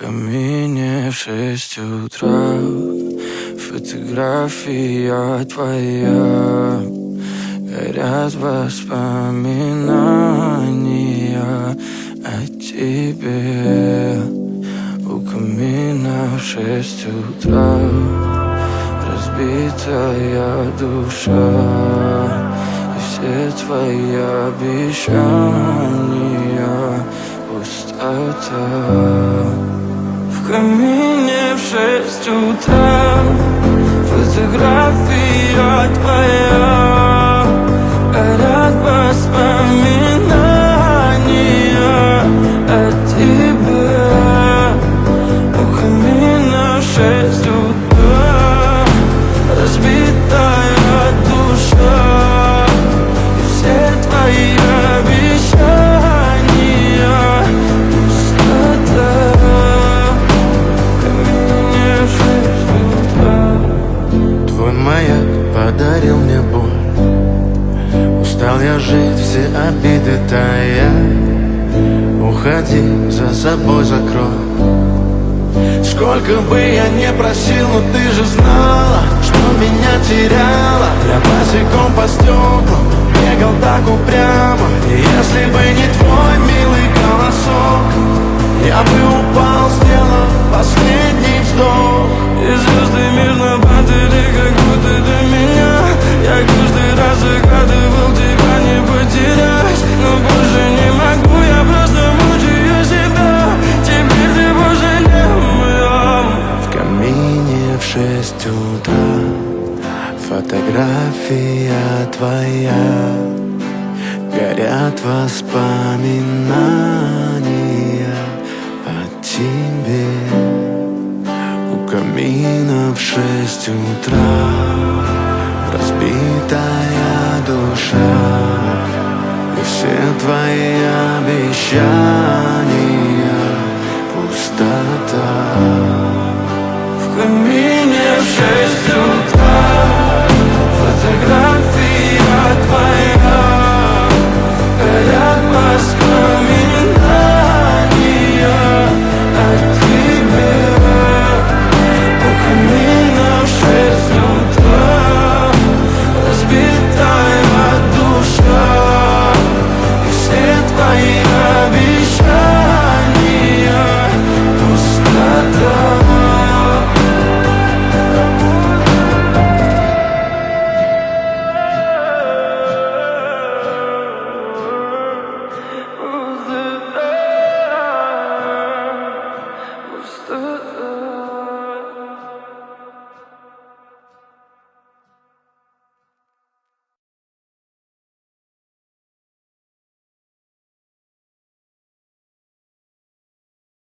камине в 6 утра фотография твоя. Горят воспоминания о тебе. У камина в 6 утра разбитая душа, и все твои обещания пустота. В камине в 6 утра фотография твоя. Горят воспоминания о тебе. У камина в 6 утра разбитая душа, и все твои обещания пустота. В камине в 6 утра. Твой маяк подарил мне боль. Устал я жить, все обиды тая. Уходи, за собой закрой. Сколько бы я не просил, но ты же знала, что меня теряла. Я босиком по стеклам бегал так упрямо. И если бы не твой милый голосок, я бы упал, сделав последний вздох. И звезды мирно падали, как будто до меня. Я каждый раз загадывал тебя не потерять, но больше не могу, я просто мучаю себя. Теперь ты больше не моя. В камине в 6 утра фотография твоя. Горят воспоминания о тебе. У камина в 6 утра разбитая душа, и все твои обещания